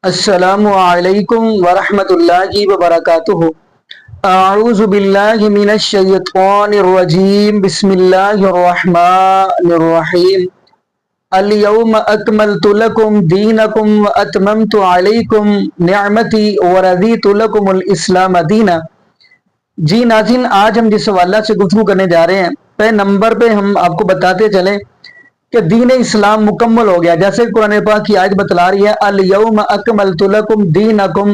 السلام علیکم ورحمۃ اللہ وبرکاتہ۔ اعوذ باللہ من الشیطان الرجیم، بسم اللہ الرحمن الرحیم۔ الیوم اکملت لکم دینکم واتممت علیکم نعمتی ورضیت لکم الاسلام دینا۔ جی ناظرین، آج ہم جس حوالہ سے گفتگو کرنے جا رہے ہیں، پہلے نمبر پہ ہم آپ کو بتاتے چلیں کہ دین اسلام مکمل ہو گیا، جیسے قرآن پاک کی آیت بتلا رہی ہے الیوم اکملت لکم دینکم،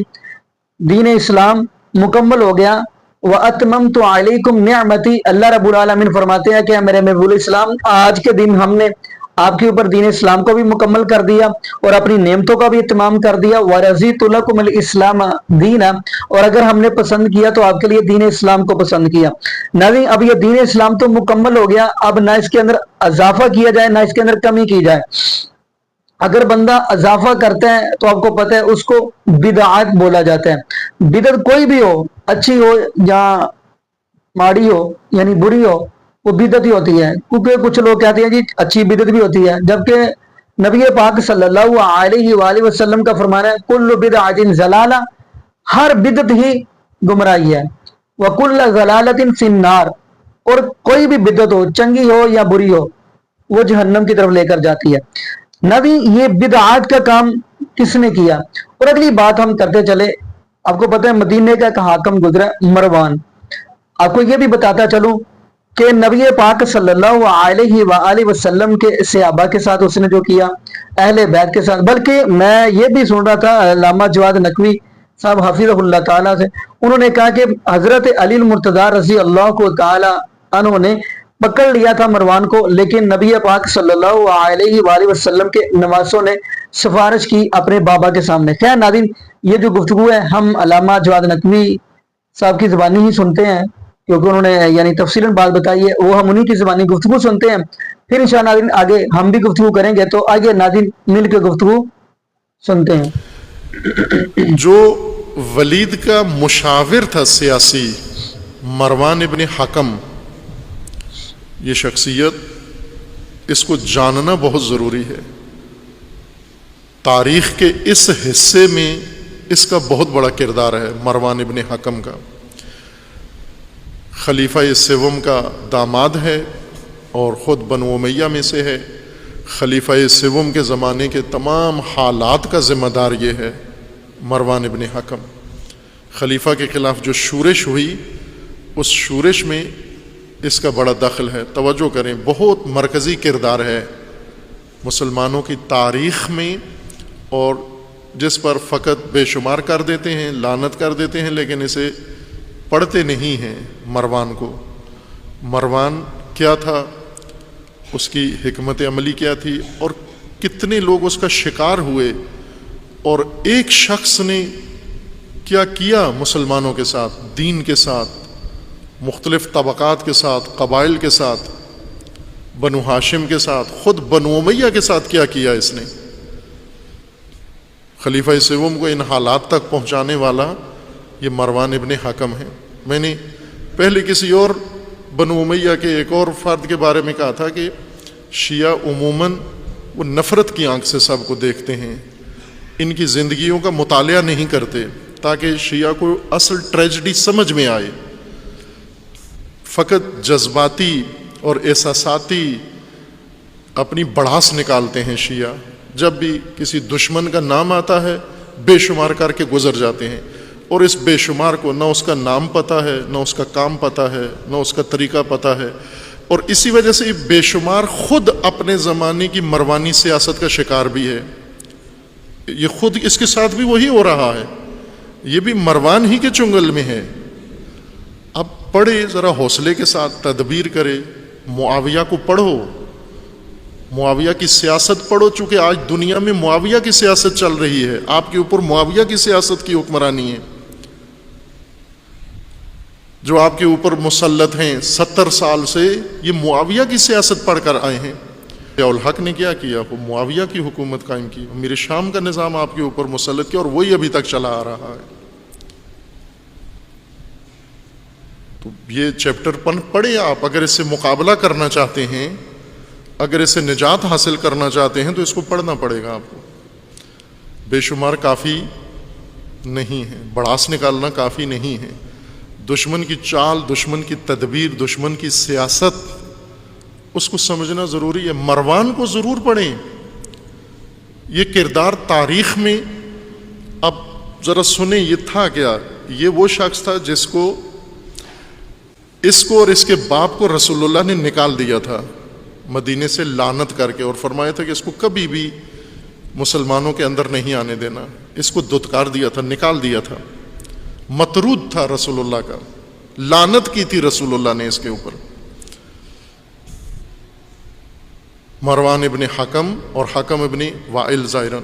دین اسلام مکمل ہو گیا۔ واتممت علیکم نعمتی، اللہ رب العالمین فرماتے ہیں کہ میرے محبوب اسلام، آج کے دن ہم نے آپ کے اوپر دین اسلام کو بھی مکمل کر دیا اور اپنی نعمتوں کا بھی اتمام کر دیا۔ ورضیت لکم الاسلام دینا، اور اگر ہم نے پسند کیا تو آپ کے لیے دین اسلام کو پسند کیا۔ ناظرین، اب یہ دین اسلام تو مکمل ہو گیا، اب نہ اس کے اندر اضافہ کیا جائے نہ اس کے اندر کمی کی جائے۔ اگر بندہ اضافہ کرتا ہے تو آپ کو پتہ ہے اس کو بدعات بولا جاتا ہے۔ بدعت کوئی بھی ہو، اچھی ہو یا ماڑی ہو یعنی بری ہو، وہ بدعت ہی ہوتی ہے، کیونکہ کچھ لوگ کہتے ہیں جی اچھی بدعت بھی ہوتی ہے، جبکہ نبی پاک صلی اللہ علیہ وآلہ وسلم کا فرمانا ہے کل بدعت ضلالہ، ہر بدعت ہی گمراہی ہے، وکل ضلالۃ فی النار، اور کوئی بھی بدعت ہو، چنگی ہو یا بری ہو، وہ جہنم کی طرف لے کر جاتی ہے۔ نبی یہ بدعات کا کام کس نے کیا؟ اور اگلی بات ہم کرتے چلے، آپ کو پتہ ہے مدینے کا ایک حاکم گزرا مروان۔ آپ کو یہ بھی بتاتا چلوں کہ نبی پاک صلی اللہ علیہ وآلہ وسلم کے صحابہ کے ساتھ اس نے جو کیا، اہل بیت کے ساتھ، بلکہ میں یہ بھی سن رہا تھا علامہ جواد نقوی صاحب حفظہ اللہ تعالیٰ سے، انہوں نے کہا کہ حضرت علی المرتضیٰ رضی اللہ کو تعالیٰ عنہ نے پکڑ لیا تھا مروان کو، لیکن نبی پاک صلی اللہ علیہ وآلہ وسلم کے نواسوں نے سفارش کی اپنے بابا کے سامنے۔ خیر ناظرین، یہ جو گفتگو ہے ہم علامہ جواد نقوی صاحب کی زبانی ہی سنتے ہیں، کیونکہ انہوں نے یعنی تفصیلاً بات بتائی ہے، وہ ہم انہی کی زبانی گفتگو سنتے ہیں، پھر انشاءاللہ ناظرین آگے ہم بھی گفتگو کریں گے، تو آگے ناظرین مل کے گفتگو سنتے ہیں۔ جو ولید کا مشاور تھا سیاسی، مروان ابن حکم، یہ شخصیت اس کو جاننا بہت ضروری ہے۔ تاریخ کے اس حصے میں اس کا بہت بڑا کردار ہے۔ مروان ابن حکم کا خلیفہ سوم کا داماد ہے اور خود بنو امیہ میں سے ہے۔ خلیفہ سوم کے زمانے کے تمام حالات کا ذمہ دار یہ ہے مروان ابن حکم۔ خلیفہ کے خلاف جو شورش ہوئی، اس شورش میں اس کا بڑا دخل ہے۔ توجہ کریں، بہت مرکزی کردار ہے مسلمانوں کی تاریخ میں، اور جس پر فقط بے شمار کر دیتے ہیں، لعنت کر دیتے ہیں، لیکن اسے پڑھتے نہیں ہیں۔ مروان کو، مروان کیا تھا، اس کی حکمت عملی کیا تھی، اور کتنے لوگ اس کا شکار ہوئے، اور ایک شخص نے کیا کیا مسلمانوں کے ساتھ، دین کے ساتھ، مختلف طبقات کے ساتھ، قبائل کے ساتھ، بنو ہاشم کے ساتھ، خود بنو امیہ کے ساتھ کیا کیا اس نے۔ خلیفہ سوم کو ان حالات تک پہنچانے والا یہ مروان ابن حکم ہے۔ میں نے پہلے کسی اور بنو امیہ کے ایک اور فرد کے بارے میں کہا تھا کہ شیعہ عموماً وہ نفرت کی آنکھ سے سب کو دیکھتے ہیں، ان کی زندگیوں کا مطالعہ نہیں کرتے تاکہ شیعہ کو اصل ٹریجڈی سمجھ میں آئے۔ فقط جذباتی اور احساساتی اپنی بڑھاس نکالتے ہیں شیعہ، جب بھی کسی دشمن کا نام آتا ہے بے شمار کر کے گزر جاتے ہیں، اور اس بے شمار کو نہ اس کا نام پتہ ہے، نہ اس کا کام پتہ ہے، نہ اس کا طریقہ پتہ ہے، اور اسی وجہ سے یہ بے شمار خود اپنے زمانے کی مروانی سیاست کا شکار بھی ہے۔ یہ خود اس کے ساتھ بھی وہی ہو رہا ہے، یہ بھی مروان ہی کے چنگل میں ہے۔ اب پڑھے، ذرا حوصلے کے ساتھ تدبیر کرے، معاویہ کو پڑھو، معاویہ کی سیاست پڑھو، چونکہ آج دنیا میں معاویہ کی سیاست چل رہی ہے، آپ کے اوپر معاویہ کی سیاست کی حکمرانی ہے۔ جو آپ کے اوپر مسلط ہیں 70 سال سے، یہ معاویہ کی سیاست پڑھ کر آئے ہیں۔ ضیاء الحق نے کیا کیا؟ وہ معاویہ کی حکومت قائم کی، میرے شام کا نظام آپ کے اوپر مسلط کیا، اور وہی ابھی تک چلا آ رہا ہے۔ تو یہ چیپٹر پڑھیں آپ، اگر اس سے مقابلہ کرنا چاہتے ہیں، اگر اسے نجات حاصل کرنا چاہتے ہیں تو اس کو پڑھنا پڑے گا آپ کو۔ بے شمار کافی نہیں ہے، بڑاس نکالنا کافی نہیں ہے۔ دشمن کی چال، دشمن کی تدبیر، دشمن کی سیاست، اس کو سمجھنا ضروری ہے۔ مروان کو ضرور پڑھیں، یہ کردار تاریخ میں، اب ذرا سنیں یہ تھا کیا۔ یہ وہ شخص تھا جس کو اس کو اور اس کے باپ کو رسول اللہ نے نکال دیا تھا مدینے سے لعنت کر کے، اور فرمایا تھا کہ اس کو کبھی بھی مسلمانوں کے اندر نہیں آنے دینا۔ اس کو دھتکار دیا تھا، نکال دیا تھا، مطرود تھا رسول اللہ کا، لعنت کی تھی رسول اللہ نے اس کے اوپر۔ مروان ابن حکم اور حکم ابن وائل ظاہراً،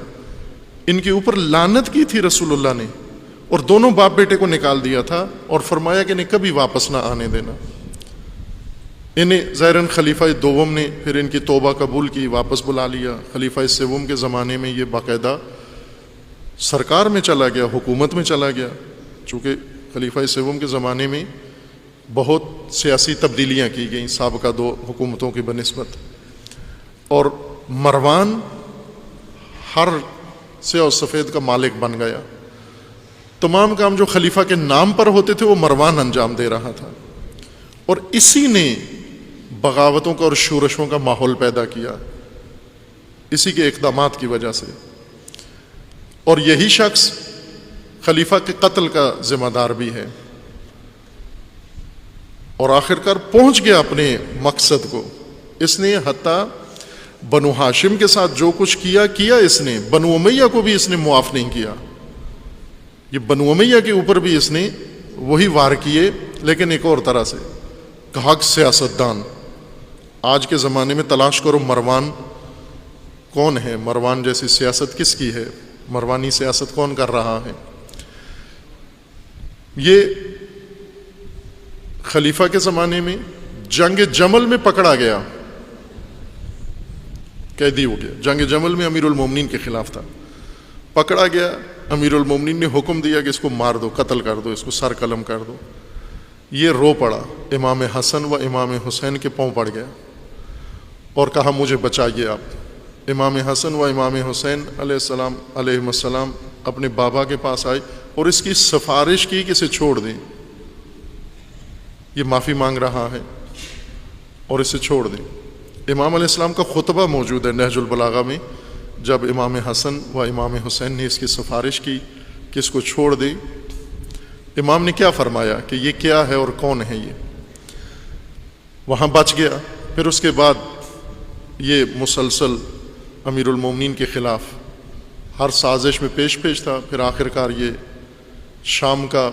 ان کے اوپر لعنت کی تھی رسول اللہ نے، اور دونوں باپ بیٹے کو نکال دیا تھا اور فرمایا کہ انہیں کبھی واپس نہ آنے دینا۔ انہیں ظاہراً خلیفہ دوم نے پھر ان کی توبہ قبول کی، واپس بلا لیا۔ خلیفہ سوم کے زمانے میں یہ باقاعدہ سرکار میں چلا گیا، حکومت میں چلا گیا، چونکہ خلیفہ سوم کے زمانے میں بہت سیاسی تبدیلیاں کی گئیں سابقہ دو حکومتوں کی بنسبت، اور مروان ہر سیاہ و سفید کا مالک بن گیا۔ تمام کام جو خلیفہ کے نام پر ہوتے تھے وہ مروان انجام دے رہا تھا، اور اسی نے بغاوتوں کا اور شورشوں کا ماحول پیدا کیا، اسی کے اقدامات کی وجہ سے، اور یہی شخص خلیفہ کے قتل کا ذمہ دار بھی ہے، اور آخرکار پہنچ گیا اپنے مقصد کو۔ اس نے حتیٰ بنو ہاشم کے ساتھ جو کچھ کیا اس نے، بنو امیہ کو بھی اس نے معاف نہیں کیا۔ یہ بنو امیہ کے اوپر بھی اس نے وہی وار کیے، لیکن ایک اور طرح سے۔ کہاک سیاستدان، آج کے زمانے میں تلاش کرو مروان کون ہے، مروان جیسی سیاست کس کی ہے، مروانی سیاست کون کر رہا ہے۔ یہ خلیفہ کے زمانے میں جنگ جمل میں پکڑا گیا، قیدی ہو گیا۔ جنگ جمل میں امیر المومنین کے خلاف تھا، پکڑا گیا۔ امیر المومنین نے حکم دیا کہ اس کو مار دو، قتل کر دو، اس کو سر قلم کر دو۔ یہ رو پڑا، امام حسن و امام حسین کے پاؤں پڑ گیا اور کہا مجھے بچائیے آپ۔ امام حسن و امام حسین علیہ السلام اپنے بابا کے پاس آئے اور اس کی سفارش کی کہ اسے چھوڑ دیں، یہ معافی مانگ رہا ہے اور اسے چھوڑ دیں۔ امام علیہ السلام کا خطبہ موجود ہے نہج البلاغہ میں، جب امام حسن و امام حسین نے اس کی سفارش کی کہ اس کو چھوڑ دیں، امام نے کیا فرمایا کہ یہ کیا ہے اور کون ہے یہ، وہاں بچ گیا۔ پھر اس کے بعد یہ مسلسل امیر المومنین کے خلاف ہر سازش میں پیش تھا۔ پھر آخرکار یہ شام کا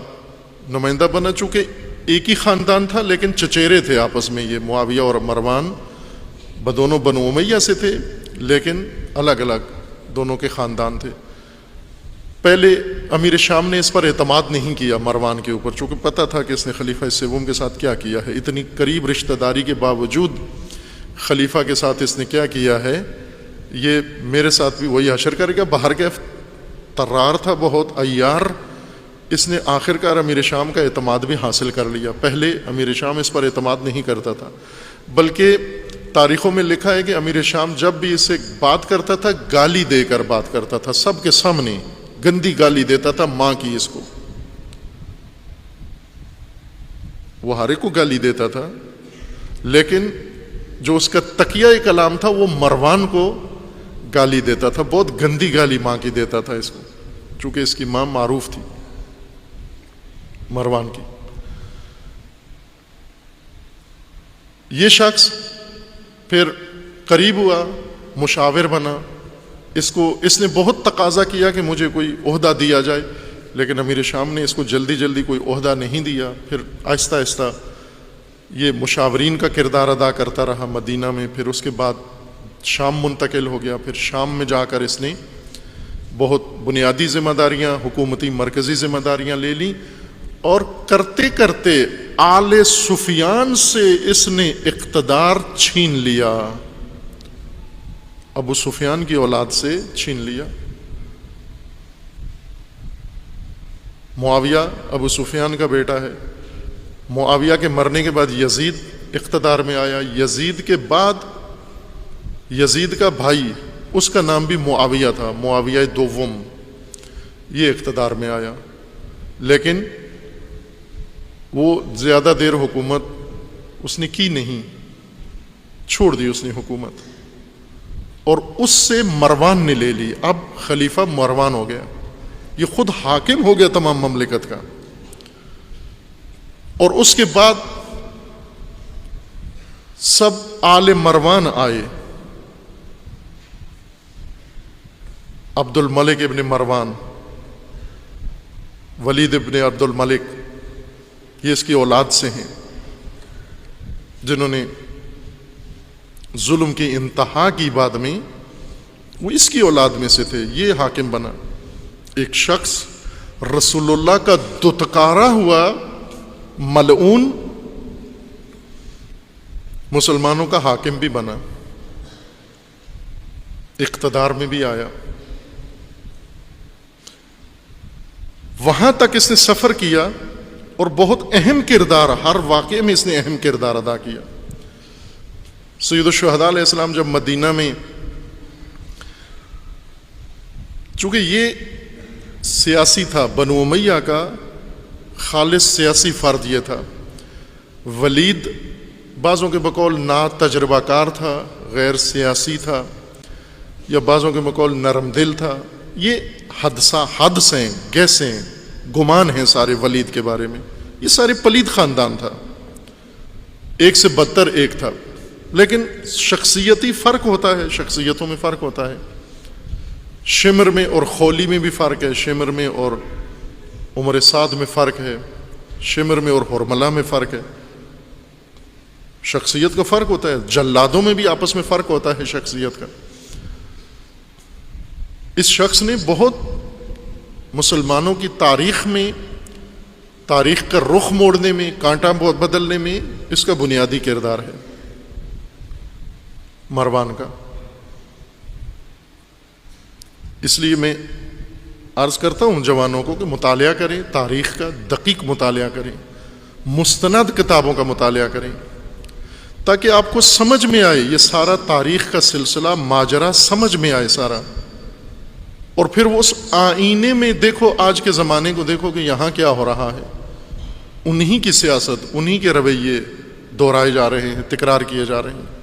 نمائندہ بنا، چونکہ ایک ہی خاندان تھا لیکن چچیرے تھے آپس میں، یہ معاویہ اور مروان بدونوں بنو امیہ سے تھے لیکن الگ الگ دونوں کے خاندان تھے۔ پہلے امیر شام نے اس پر اعتماد نہیں کیا مروان کے اوپر، چونکہ پتہ تھا کہ اس نے خلیفہ سوم کے ساتھ کیا کیا ہے، اتنی قریب رشتہ داری کے باوجود خلیفہ کے ساتھ اس نے کیا ہے، یہ میرے ساتھ بھی وہی حشر کرے گا۔ باہر کے طرار تھا، بہت عیار، اس نے آخرکار امیر شام کا اعتماد بھی حاصل کر لیا۔ پہلے امیر شام اس پر اعتماد نہیں کرتا تھا، بلکہ تاریخوں میں لکھا ہے کہ امیر شام جب بھی اسے بات کرتا تھا گالی دے کر بات کرتا تھا، سب کے سامنے گندی گالی دیتا تھا، ماں کی اس کو، وہ ہر ایک کو گالی دیتا تھا، لیکن جو اس کا تقیہ کلام تھا وہ مروان کو گالی دیتا تھا، بہت گندی گالی ماں کی دیتا تھا اس کو، چونکہ اس کی ماں معروف تھی مروان کی۔ یہ شخص پھر قریب ہوا، مشاور بنا، اس نے بہت تقاضا کیا کہ مجھے کوئی عہدہ دیا جائے، لیکن امیر شام نے اس کو جلدی کوئی عہدہ نہیں دیا۔ پھر آہستہ آہستہ یہ مشاورین کا کردار ادا کرتا رہا مدینہ میں، پھر اس کے بعد شام منتقل ہو گیا۔ پھر شام میں جا کر اس نے بہت بنیادی ذمہ داریاں، حکومتی مرکزی ذمہ داریاں لے لیں، اور کرتے کرتے آل سفیان سے اس نے اقتدار چھین لیا، ابو سفیان کی اولاد سے چھین لیا۔ معاویہ ابو سفیان کا بیٹا ہے، معاویہ کے مرنے کے بعد یزید اقتدار میں آیا، یزید کے بعد یزید کا بھائی، اس کا نام بھی معاویہ تھا، معاویہ دوم، یہ اقتدار میں آیا، لیکن وہ زیادہ دیر حکومت اس نے کی نہیں، چھوڑ دی اس نے حکومت، اور اس سے مروان نے لے لی۔ اب خلیفہ مروان ہو گیا، یہ خود حاکم ہو گیا تمام مملکت کا۔ اور اس کے بعد سب آل مروان آئے، عبد الملک ابن مروان، ولید ابن عبد الملک، یہ اس کی اولاد سے ہیں، جنہوں نے ظلم کی انتہا کی بعد میں، وہ اس کی اولاد میں سے تھے، یہ حاکم بنا۔ ایک شخص رسول اللہ کا دتکارا ہوا ملعون مسلمانوں کا حاکم بھی بنا، اقتدار میں بھی آیا۔ وہاں تک اس نے سفر کیا اور بہت اہم کردار، ہر واقعے میں اس نے اہم کردار ادا کیا۔ سید الشہداء علیہ السلام جب مدینہ میں، چونکہ یہ سیاسی تھا، بنو امیہ کا خالص سیاسی فرد یہ تھا، ولید بعضوں کے بقول نا تجربہ کار تھا، غیر سیاسی تھا، یا بعضوں کے بقول نرم دل تھا، یہ حدثیں گیسیں گمان ہیں سارے ولید کے بارے میں، یہ سارے پلید خاندان تھا، ایک سے بدتر ایک تھا، لیکن شخصیتی فرق ہوتا ہے، شخصیتوں میں فرق ہوتا ہے، شمر میں اور خولی میں بھی فرق ہے، شمر میں اور عمر سعد میں فرق ہے، شمر میں اور حرملہ میں فرق ہے، شخصیت کا فرق ہوتا ہے، جلادوں میں بھی آپس میں فرق ہوتا ہے شخصیت کا۔ اس شخص نے بہت مسلمانوں کی تاریخ میں، تاریخ کا رخ موڑنے میں، کانٹا بدلنے میں اس کا بنیادی کردار ہے مروان کا۔ اس لیے میں عرض کرتا ہوں جوانوں کو کہ مطالعہ کریں، تاریخ کا دقیق مطالعہ کریں، مستند کتابوں کا مطالعہ کریں، تاکہ آپ کو سمجھ میں آئے، یہ سارا تاریخ کا سلسلہ ماجرا سمجھ میں آئے سارا، اور پھر وہ اس آئینے میں دیکھو، آج کے زمانے کو دیکھو کہ یہاں کیا ہو رہا ہے، انہی کی سیاست، انہی کے رویے دہرائے جا رہے ہیں، تکرار کیے جا رہے ہیں۔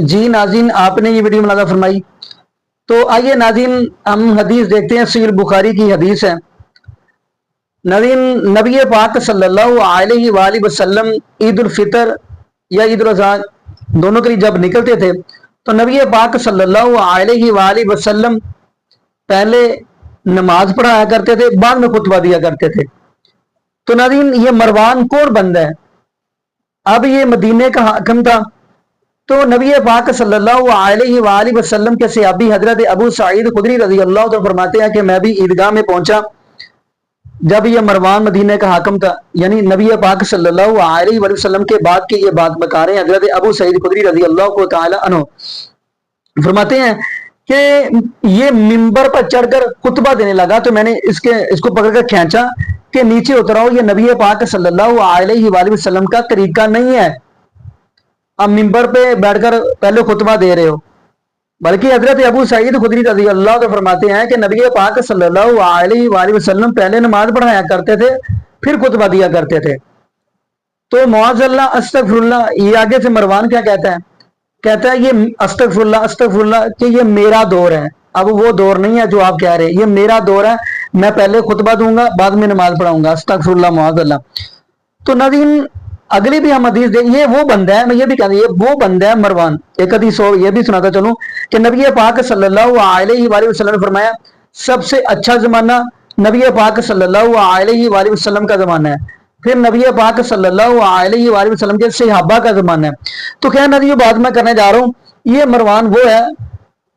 جی ناظرین، آپ نے یہ ویڈیو ملاحظہ فرمائی، تو آئیے ناظرین ہم حدیث دیکھتے ہیں، صحیح بخاری کی حدیث ہے۔ ناظرین، نبی پاک صلی اللہ علیہ وآلہ وسلم عید الفطر یا عید الاضحیٰ دونوں کے لیے جب نکلتے تھے تو نبی پاک صلی اللہ علیہ وآلہ وسلم پہلے نماز پڑھایا کرتے تھے، بعد میں خطبہ دیا کرتے تھے۔ تو ناظرین، یہ مروان کون بندہ ہے؟ اب یہ مدینے کا حاکم تھا، تو نبی پاک صلی اللہ علیہ وآلہ وسلم کے صحابی حضرت ابو سعید خدری رضی اللہ عنہ فرماتے ہیں کہ میں بھی عیدگاہ میں پہنچا جب یہ مروان مدینے کا حاکم تھا، یعنی نبی پاک صلی اللہ علیہ وآلہ وسلم کے بعد کی یہ بات بتا رہے ہیں حضرت ابو سعید خدری رضی اللہ تعالی عنہ فرماتے ہیں کہ یہ منبر پر چڑھ کر خطبہ دینے لگا تو میں نے اس کو پکڑ کر کھینچا کہ نیچے اتراؤ، یہ نبی پاک صلی اللہ علیہ وآلہ وسلم کا طریقہ نہیں ہے، آپ منبر پہ بیٹھ کر پہلے خطبہ دے رہے ہو۔ بلکہ حضرت ابو سعید خدری رضی اللہ عنہ فرماتے ہیں کہ نبی پاک صلی اللہ علیہ وآلہ وسلم پہلے نماز پڑھایا کرتے تھے پھر خطبہ دیا کرتے تھے۔ تو معاذ اللہ استغفر اللہ، یہ آگے سے مروان کیا کہتا ہے یہ استغفر اللہ کہ یہ میرا دور ہے، اب وہ دور نہیں ہے جو آپ کہہ رہے ہیں، یہ میرا دور ہے، میں پہلے خطبہ دوں گا بعد میں نماز پڑھاؤں گا، استغفر اللہ معاذ اللہ۔ تو ناظرین اگلی بھی ہم حدیث دیں، یہ وہ بندہ ہے، میں یہ بھی کہتا ہوں یہ وہ بندہ ہے مروان۔ ایک حدیث اور یہ بھی سناتا چلوں کہ نبی پاک صلی اللہ علیہ وآلہ وسلم نے فرمایا سب سے اچھا زمانہ نبی پاک صلی اللہ علیہ وآلہ وسلم کا زمانہ ہے، پھر نبی پاک صلی اللہ علیہ وآلہ وسلم کے صحابہ کا زمانہ ہے۔ تو کیا نبی بات میں کرنے جا رہا ہوں، یہ مروان وہ ہے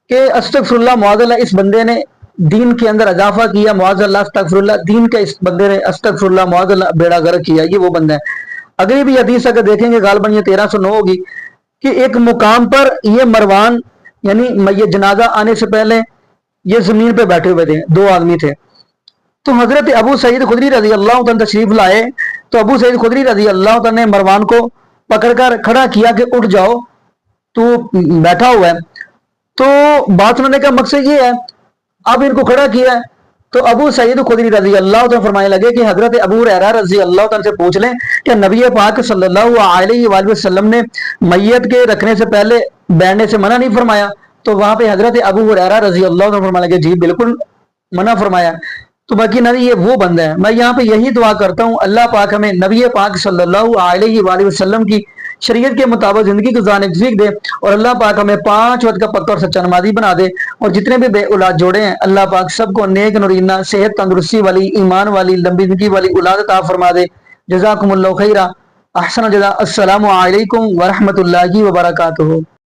کہ استغفر اللہ معاذ اللہ، اس بندے نے دین کے اندر اضافہ کیا، معاذ اللہ استغفر اللہ، دین کا اس بندے نے استغفر اللہ معاذ اللہ بیڑا غرق کیا، یہ وہ بندہ ہے۔ اگلی بھی حدیث اگر دیکھیں گے غالباً یہ 1309 ہوگی کہ ایک مقام پر یہ مروان یعنی یہ جنازہ آنے سے پہلے یہ زمین پہ بیٹھے ہوئے تھے، دو آدمی تھے، تو حضرت ابو سعید خدری رضی اللہ عنہ تشریف لائے تو ابو سعید خدری رضی اللہ عنہ نے مروان کو پکڑ کر کھڑا کیا کہ اٹھ جاؤ، تو بیٹھا ہوا ہے۔ تو بات سننے کا مقصد یہ ہے، اب ان کو کھڑا کیا ہے تو ابو سعید خدری رضی اللہ عنہ فرمانے لگے کہ حضرت ابو ہریرہ رضی اللہ عنہ سے پوچھ لیں کہ نبی پاک صلی اللہ علیہ وآلہ وسلم نے میت کے رکھنے سے پہلے بیٹھنے سے منع نہیں فرمایا؟ تو وہاں پہ حضرت ابو ہریرہ رضی اللہ عنہ فرمانے لگے جی بالکل منع فرمایا۔ تو باقی نبی یہ وہ بندہ ہے، میں یہاں پہ یہی دعا کرتا ہوں اللہ پاک ہمیں نبی پاک صلی اللہ علیہ وآلہ وسلم کی شریعت کے مطابق زندگی گزارنے کی توفیق دے، اور اللہ پاک ہمیں 5 وقت کا پکا اور سچا نمازی بنا دے، اور جتنے بھی بے اولاد جوڑے ہیں اللہ پاک سب کو نیک نورینہ صحت تندرستی والی ایمان والی لمبی زندگی والی اولاد عطا فرما دے۔ جزاکم اللہ خیرہ، احسن الجزاء، السلام علیکم ورحمۃ اللہ وبرکاتہ۔